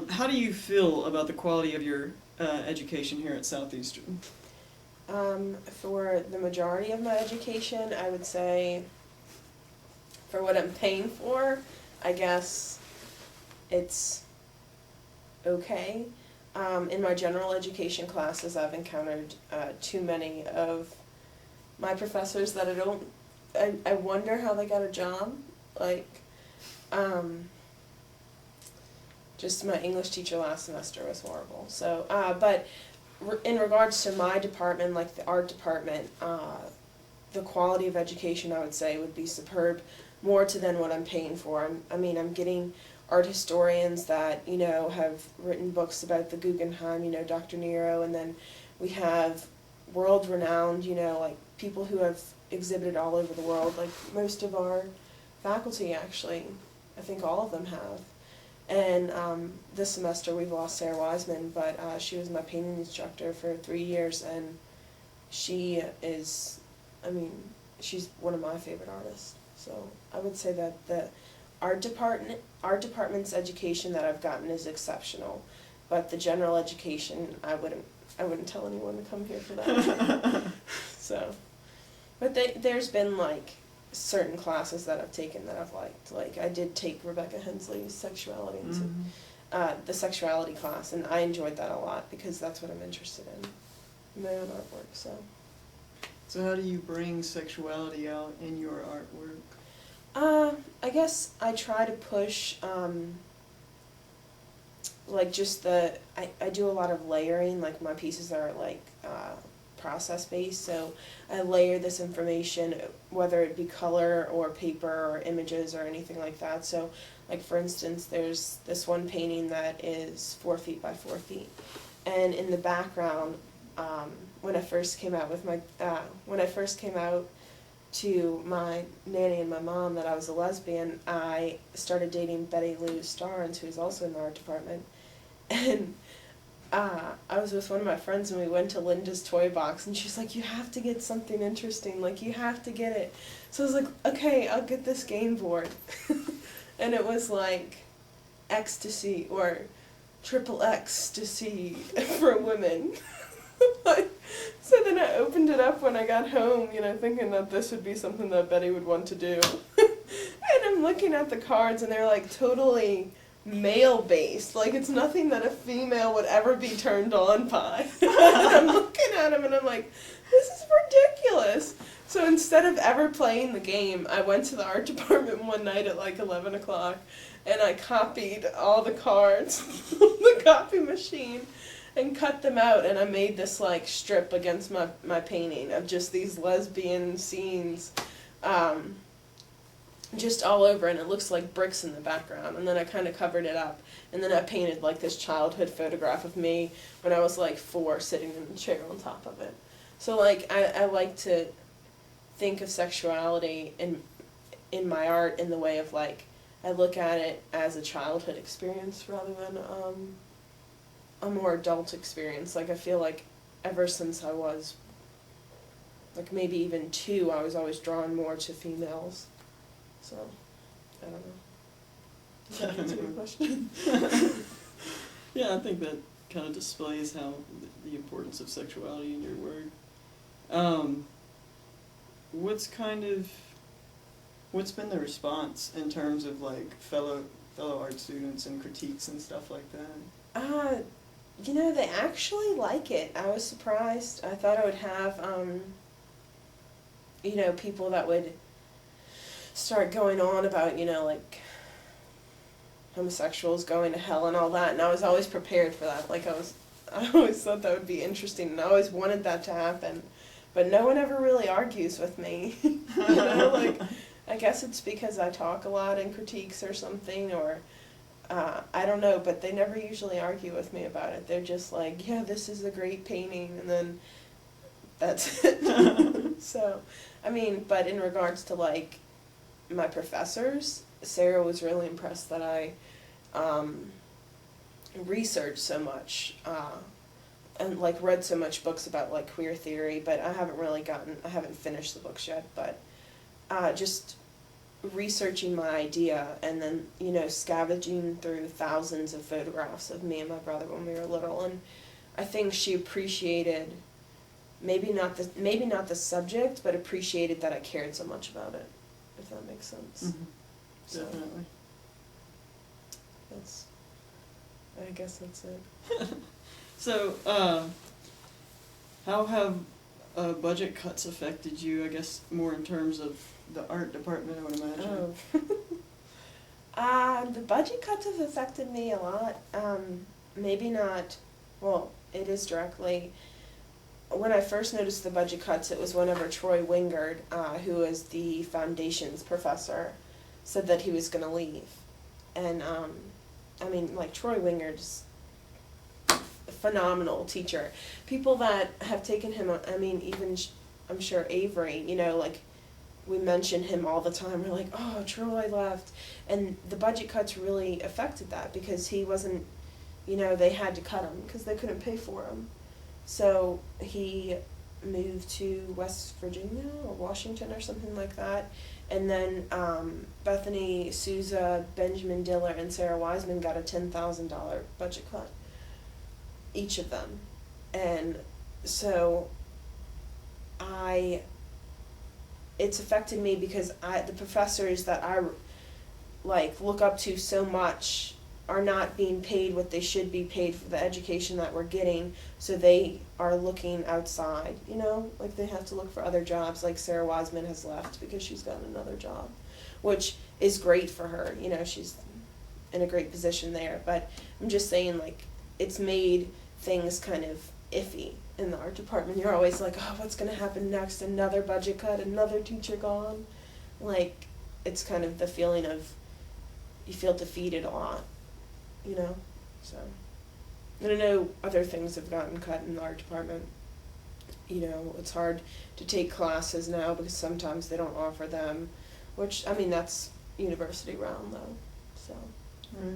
How do you feel about the quality of your education here at Southeastern? For the majority of my education, I would say, for what I'm paying for, I guess it's okay. In my general education classes, I've encountered too many of my professors that I wonder how they got a job. Like, just my English teacher last semester was horrible. So, but in regards to my department, like the art department, the quality of education, I would say, would be superb, more to than what I'm paying for. I'm getting art historians that, have written books about the Guggenheim, Dr. Nero, and then we have world-renowned, like people who have exhibited all over the world, like most of our faculty, actually. I think all of them have. And this semester we've lost Sarah Wiseman, but she was my painting instructor for 3 years, and she is, she's one of my favorite artists. So I would say that the art department's education that I've gotten is exceptional, but the general education, I wouldn't tell anyone to come here for that. So, but there's been like certain classes that I've taken that I've liked. Like I did take Rebecca Hensley's sexuality, the sexuality class, and I enjoyed that a lot because that's what I'm interested in my own artwork. So how do you bring sexuality out in your artwork? I guess I try to push, like just I do a lot of layering, like my pieces are like, process based, so I layer this information, whether it be color or paper or images or anything like that. So, like for instance, there's this one painting that is 4 feet by 4 feet, and in the background, when I first came out to my nanny and my mom that I was a lesbian, I started dating Betty Lou Starnes, who's also in the art department, and I was with one of my friends and we went to Linda's toy box and she's like, you have to get something interesting, like you have to get it. So I was like, okay, I'll get this game board. And it was like ecstasy or triple ecstasy for women. So then I opened it up when I got home, thinking that this would be something that Betty would want to do. And I'm looking at the cards and they're like totally male-based, like it's nothing that a female would ever be turned on by. And I'm looking at him and I'm like, this is ridiculous. So instead of ever playing the game, I went to the art department one night at like 11 o'clock and I copied all the cards from the copy machine and cut them out, and I made this like strip against my painting of just these lesbian scenes, just all over, and it looks like bricks in the background, and then I kind of covered it up, and then I painted like this childhood photograph of me when I was like 4 sitting in a chair on top of it. So like I like to think of sexuality in my art in the way of like I look at it as a childhood experience rather than a more adult experience. Like I feel like ever since I was like maybe even 2, I was always drawn more to females. So, I don't know. Does that answer your question? Yeah, I think that kind of displays how the importance of sexuality in your work. What's been the response in terms of like fellow art students and critiques and stuff like that? They actually like it. I was surprised. I thought I would have, people that would start going on about, like homosexuals going to hell and all that, and I was always prepared for that. Like I always thought that would be interesting, and I always wanted that to happen, but no one ever really argues with me. Like I guess it's because I talk a lot in critiques or something, or I don't know, but they never usually argue with me about it. They're just like, yeah, this is a great painting, and then that's it. So, but in regards to like my professors, Sarah was really impressed that I researched so much and like read so much books about like queer theory, but I haven't finished the books yet, but just researching my idea and then, you know, scavenging through thousands of photographs of me and my brother when we were little, and I think she appreciated maybe not the subject, but appreciated that I cared so much about it, if that makes sense. Mm-hmm. So Definitely. I guess that's it. So, how have budget cuts affected you, I guess, more in terms of the art department, I would imagine? The budget cuts have affected me a lot. Maybe not, well, it is directly. When I first noticed the budget cuts, it was whenever Troy Wingard, who is the foundations professor, said that he was going to leave. And, I mean, like, Troy Wingard's a phenomenal teacher. People that have taken him, I mean, even, I'm sure Avery, you know, like, we mention him all the time. We're like, oh, Troy left. And the budget cuts really affected that because he wasn't, you know, they had to cut him because they couldn't pay for him. So he moved to West Virginia or Washington or something like that. And then Bethany Souza, Benjamin Diller, and Sarah Wiseman got a $10,000 budget cut, each of them. And so it's affected me because the professors that I like look up to so much are not being paid what they should be paid for the education that we're getting, so they are looking outside, you know, like they have to look for other jobs. Like Sarah Wiseman has left because she's gotten another job, which is great for her, you know, she's in a great position there, but I'm just saying, like, it's made things kind of iffy in the art department. You're always like, oh, what's going to happen next? Another budget cut, another teacher gone. Like, it's kind of the feeling of you feel defeated a lot, you know? So, and I know other things have gotten cut in the art department. You know, it's hard to take classes now because sometimes they don't offer them, which, I mean, that's university realm, though, so. Right.